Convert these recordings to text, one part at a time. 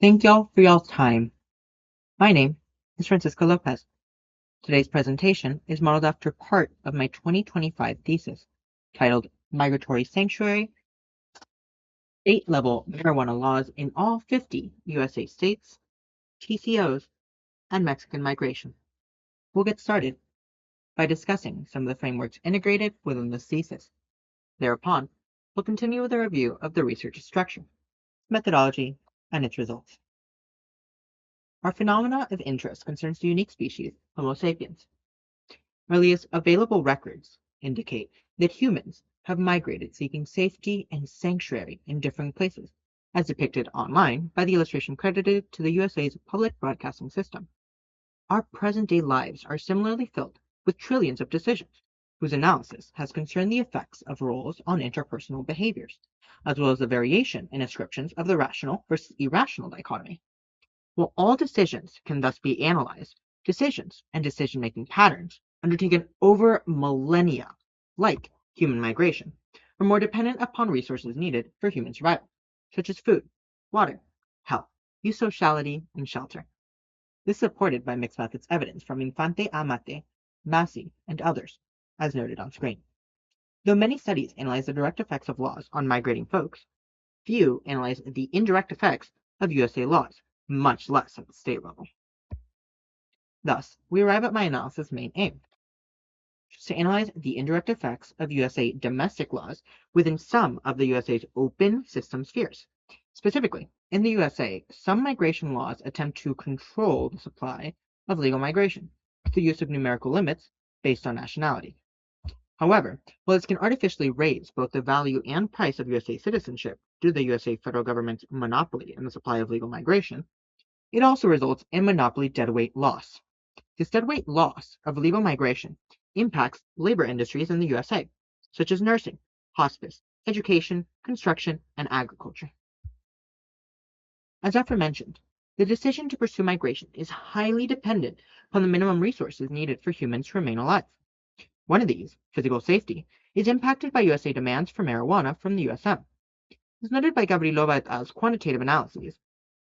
Thank y'all for y'all's time. My name is Francisco Lopez. Today's presentation is modeled after part of my 2025 thesis titled Migratory Sanctuary, State-Level Marijuana Laws in All 50 USA States, TCOs, and Mexican Migration. We'll get started by discussing some of the frameworks integrated within this thesis. Thereupon, we'll continue with a review of the research structure, methodology, and its results. Our phenomena of interest concerns the unique species Homo sapiens. Earliest available records indicate that humans have migrated seeking safety and sanctuary in different places, as depicted online by the illustration credited to the USA's public broadcasting system. Our present-day lives are similarly filled with trillions of decisions, whose analysis has concerned the effects of roles on interpersonal behaviors, as well as the variation in ascriptions of the rational versus irrational dichotomy. While all decisions can thus be analyzed, decisions and decision-making patterns undertaken over millennia, like human migration, are more dependent upon resources needed for human survival, such as food, water, health, eusociality, and shelter. This is supported by mixed methods evidence from Infante Amate, Massey, and others, as noted on screen. Though many studies analyze the direct effects of laws on migrating folks, few analyze the indirect effects of USA laws, much less at the state level. Thus, we arrive at my analysis' main aim, which is to analyze the indirect effects of USA domestic laws within some of the USA's open system spheres. Specifically, in the USA, some migration laws attempt to control the supply of legal migration through the use of numerical limits based on nationality. However, while this can artificially raise both the value and price of USA citizenship due to the USA federal government's monopoly in the supply of legal migration, it also results in monopoly deadweight loss. This deadweight loss of legal migration impacts labor industries in the USA, such as nursing, hospice, education, construction, and agriculture. As aforementioned, the decision to pursue migration is highly dependent upon the minimum resources needed for humans to remain alive. One of these, physical safety, is impacted by USA demands for marijuana from the USM. As noted by Gavrilova et al.'s quantitative analyses,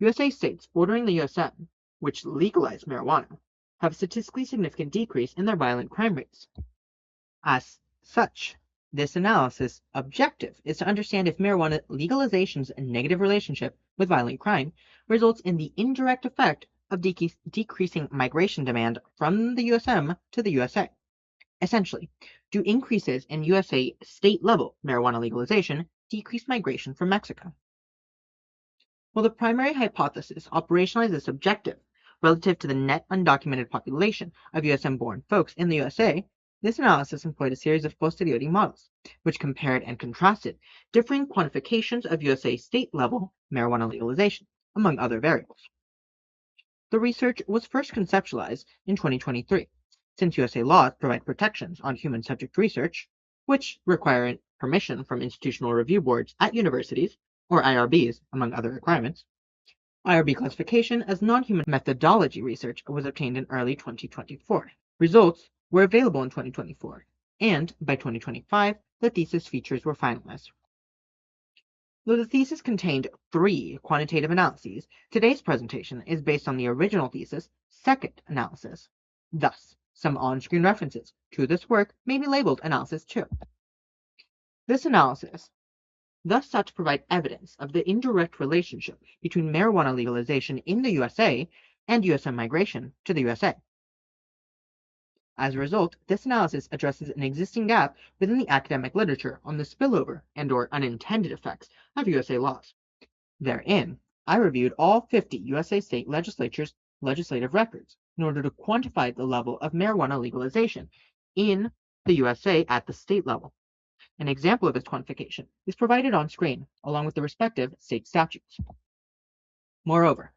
USA states bordering the USM, which legalize marijuana, have a statistically significant decrease in their violent crime rates. As such, this analysis objective is to understand if marijuana legalization's negative relationship with violent crime results in the indirect effect of decreasing migration demand from the USM to the USA. Essentially, do increases in USA state-level marijuana legalization decrease migration from Mexico? While the primary hypothesis operationalizes this objective relative to the net undocumented population of USM-born folks in the USA, this analysis employed a series of posteriori models, which compared and contrasted differing quantifications of USA state-level marijuana legalization, among other variables. The research was first conceptualized in 2023, since USA laws provide protections on human subject research, which require permission from institutional review boards at universities, or IRBs, among other requirements. IRB classification as non-human methodology research was obtained in early 2024. Results were available in 2024, and by 2025, the thesis features were finalized. Though the thesis contained 3 quantitative analyses, today's presentation is based on the original thesis' second analysis. Thus, some on-screen references to this work may be labeled Analysis 2. This analysis thus sought to provide evidence of the indirect relationship between marijuana legalization in the USA and USM migration to the USA. As a result, this analysis addresses an existing gap within the academic literature on the spillover and/or unintended effects of USA laws. Therein, I reviewed all 50 USA state legislatures' legislative records in order to quantify the level of marijuana legalization in the USA at the state level. An example of this quantification is provided on screen, along with the respective state statutes. Moreover,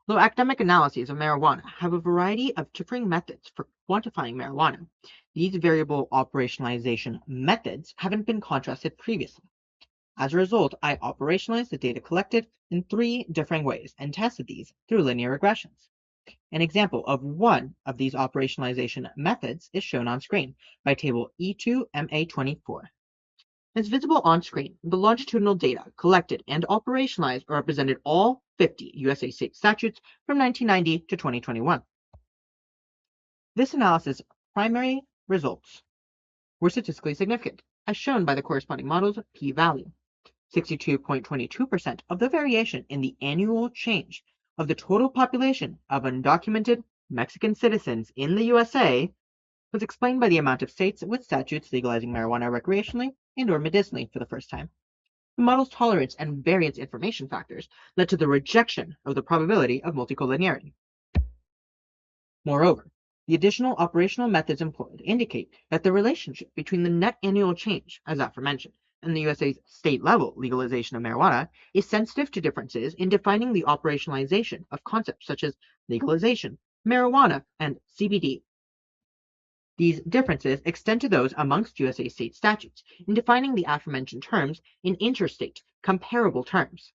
though academic analyses of marijuana have a variety of differing methods for quantifying marijuana, these variable operationalization methods haven't been contrasted previously. As a result, I operationalized the data collected in 3 differing ways and tested these through linear regressions. An example of one of these operationalization methods is shown on screen by table E2MA24. As visible on screen, the longitudinal data collected and operationalized are represented all 50 USA state statutes from 1990 to 2021. This analysis' primary results were statistically significant, as shown by the corresponding model's p-value. 62.22% of the variation in the annual change of the total population of undocumented Mexican citizens in the USA was explained by the amount of states with statutes legalizing marijuana recreationally and/or medicinally for the first time. The model's tolerance and variance information factors led to the rejection of the probability of multicollinearity. Moreover, the additional operational methods employed indicate that the relationship between the net annual change, as aforementioned, and the USA's state-level legalization of marijuana is sensitive to differences in defining the operationalization of concepts such as legalization, marijuana, and CBD. These differences extend to those amongst USA state statutes in defining the aforementioned terms in interstate comparable terms.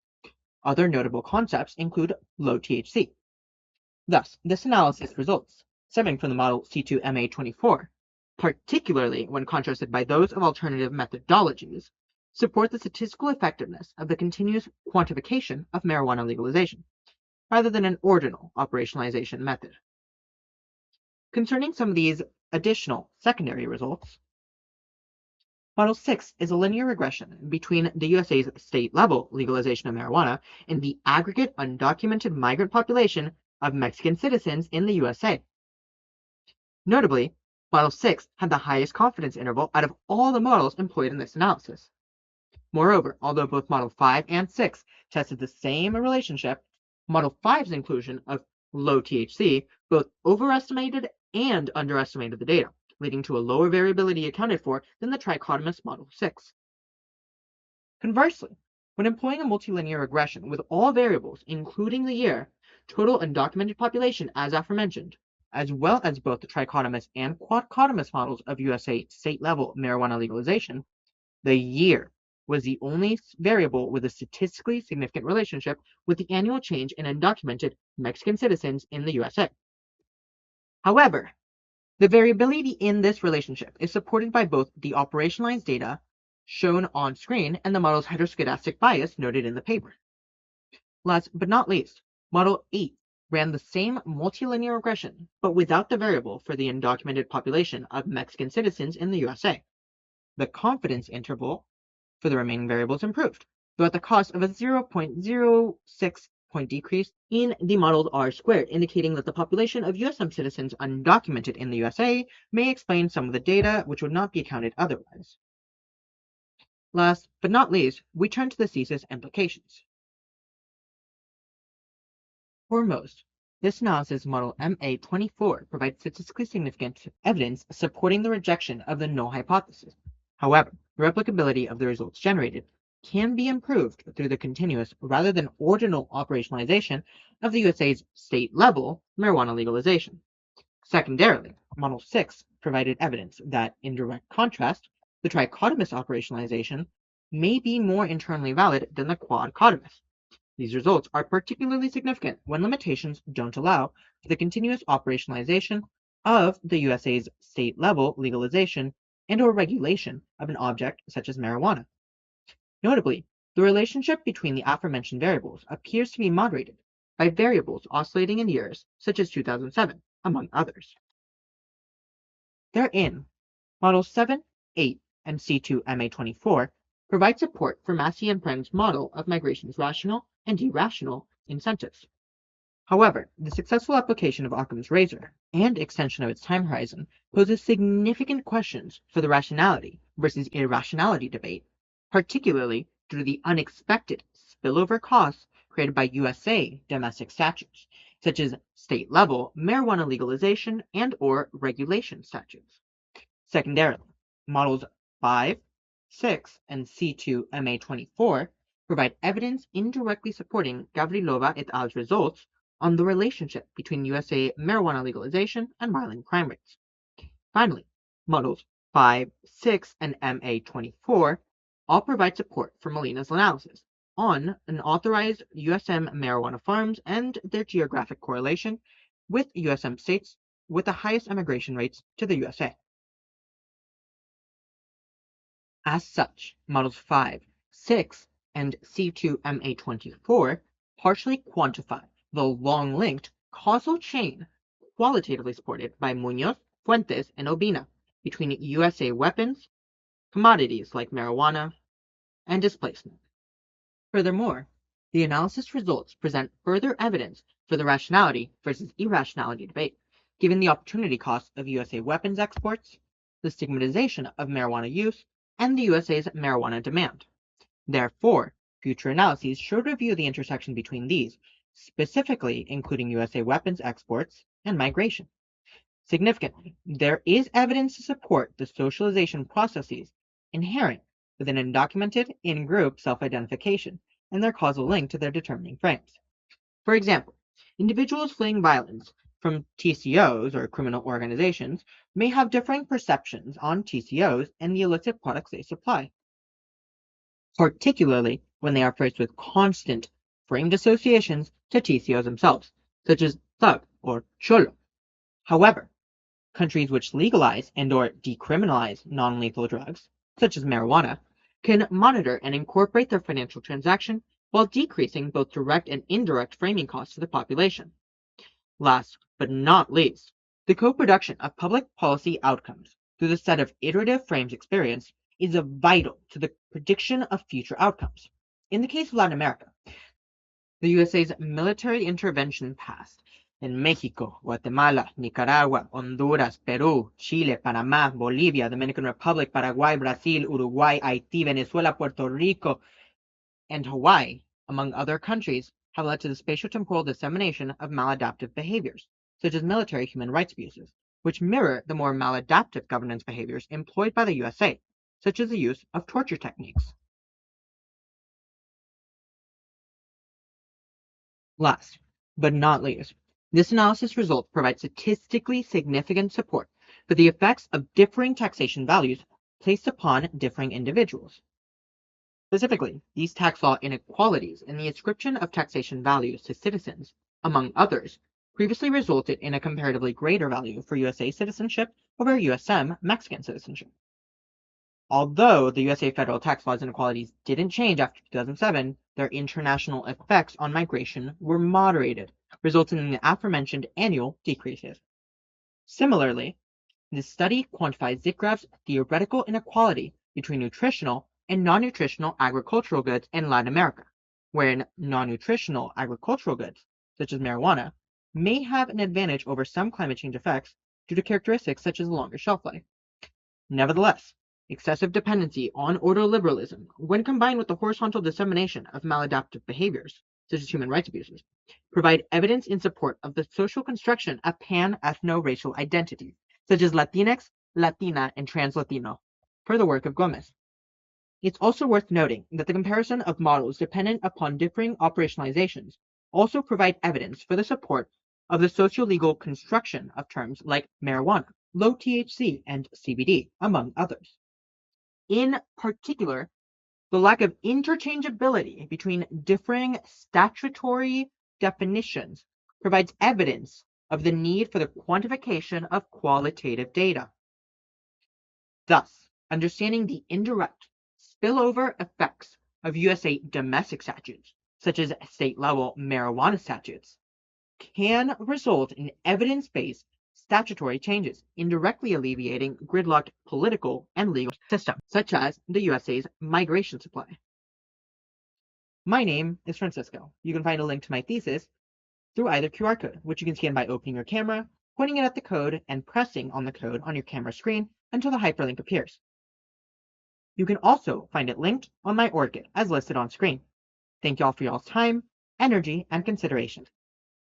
Other notable concepts include low THC. Thus, this analysis results, stemming from the model C2MA24, particularly when contrasted by those of alternative methodologies, support the statistical effectiveness of the continuous quantification of marijuana legalization, rather than an ordinal operationalization method. Concerning some of these additional secondary results, Model 6 is a linear regression between the USA's state-level legalization of marijuana and the aggregate undocumented migrant population of Mexican citizens in the USA. Notably, Model 6 had the highest confidence interval out of all the models employed in this analysis. Moreover, although both Model 5 and 6 tested the same relationship, Model 5's inclusion of low THC both overestimated and underestimated the data, leading to a lower variability accounted for than the trichotomous Model 6. Conversely, when employing a multilinear regression with all variables, including the year, total undocumented population as aforementioned, as well as both the trichotomous and quadcotomous models of USA state-level marijuana legalization, the year was the only variable with a statistically significant relationship with the annual change in undocumented Mexican citizens in the USA. However, the variability in this relationship is supported by both the operationalized data shown on screen and the model's heteroscedastic bias noted in the paper. Last but not least, Model 8 ran the same multilinear regression, but without the variable for the undocumented population of Mexican citizens in the USA. The confidence interval for the remaining variables improved, though at the cost of a 0.06 point decrease in the modeled R-squared, indicating that the population of USM citizens undocumented in the USA may explain some of the data which would not be accounted otherwise. Last but not least, we turn to the thesis implications. Foremost, this analysis model MA24 provides statistically significant evidence supporting the rejection of the null hypothesis. However, the replicability of the results generated can be improved through the continuous rather than ordinal operationalization of the USA's state-level marijuana legalization. Secondarily, Model 6 provided evidence that, in direct contrast, the trichotomous operationalization may be more internally valid than the quadcotomous. These results are particularly significant when limitations don't allow for the continuous operationalization of the USA's state-level legalization and/or regulation of an object such as marijuana. Notably, the relationship between the aforementioned variables appears to be moderated by variables oscillating in years, such as 2007, among others. Therein, Models 7, 8, and C2MA24 provide support for Massey and Preng's model of migration's rational and irrational incentives. However, the successful application of Occam's razor and extension of its time horizon poses significant questions for the rationality versus irrationality debate, particularly due to the unexpected spillover costs created by USA domestic statutes, such as state-level marijuana legalization and/or regulation statutes. Secondarily, Models 5, 6, and C2MA24 provide evidence indirectly supporting Gavrilova et al.'s results on the relationship between USA marijuana legalization and violent crime rates. Finally, Models 5, 6, and MA24 all provide support for Molina's analysis on unauthorized USM marijuana farms and their geographic correlation with USM states with the highest immigration rates to the USA. As such, Models 5, 6, and C2MA24 partially quantify the long-linked causal chain qualitatively supported by Munoz, Fuentes, and Obina between USA weapons, commodities like marijuana, and displacement. Furthermore, the analysis results present further evidence for the rationality versus irrationality debate, given the opportunity cost of USA weapons exports, the stigmatization of marijuana use, and the USA's marijuana demand. Therefore, future analyses should review the intersection between these, specifically including USA weapons exports and migration. Significantly, there is evidence to support the socialization processes inherent within undocumented in-group self-identification and their causal link to their determining frames. For example, individuals fleeing violence from TCOs or criminal organizations may have differing perceptions on TCOs and the illicit products they supply, particularly when they are faced with constant framed associations to TCOs themselves, such as thug or cholo. However, countries which legalize and or decriminalize non-lethal drugs, such as marijuana, can monitor and incorporate their financial transaction while decreasing both direct and indirect framing costs to the population. Last but not least, the co-production of public policy outcomes through the set of iterative frames experienced is vital to the prediction of future outcomes. In the case of Latin America, the USA's military intervention past in Mexico, Guatemala, Nicaragua, Honduras, Peru, Chile, Panama, Bolivia, Dominican Republic, Paraguay, Brazil, Uruguay, Haiti, Venezuela, Puerto Rico, and Hawaii, among other countries, have led to the spatiotemporal dissemination of maladaptive behaviors, such as military human rights abuses, which mirror the more maladaptive governance behaviors employed by the USA, such as the use of torture techniques. Last but not least, this analysis result provides statistically significant support for the effects of differing taxation values placed upon differing individuals. Specifically, these tax law inequalities in the ascription of taxation values to citizens, among others, previously resulted in a comparatively greater value for USA citizenship over USM Mexican citizenship. Although the USA federal tax laws inequalities didn't change after 2007, their international effects on migration were moderated, resulting in the aforementioned annual decreases. Similarly, this study quantifies Zicgrav's theoretical inequality between nutritional and non-nutritional agricultural goods in Latin America, wherein non-nutritional agricultural goods, such as marijuana, may have an advantage over some climate change effects due to characteristics such as a longer shelf life. Nevertheless, excessive dependency on ordoliberalism, when combined with the horizontal dissemination of maladaptive behaviors, such as human rights abuses, provide evidence in support of the social construction of pan-ethno-racial identities, such as Latinx, Latina, and Trans-Latino, per the work of Gomez. It's also worth noting that the comparison of models dependent upon differing operationalizations also provide evidence for the support of the socio-legal construction of terms like marijuana, low THC, and CBD, among others. In particular, the lack of interchangeability between differing statutory definitions provides evidence of the need for the quantification of qualitative data. Thus, understanding the indirect spillover effects of USA domestic statutes, such as state-level marijuana statutes, can result in evidence-based statutory changes, indirectly alleviating gridlocked political and legal systems, such as the USA's migration supply. My name is Francisco. You can find a link to my thesis through either QR code, which you can scan by opening your camera, pointing it at the code, and pressing on the code on your camera screen until the hyperlink appears. You can also find it linked on my ORCID as listed on screen. Thank you all for y'all's time, energy, and consideration.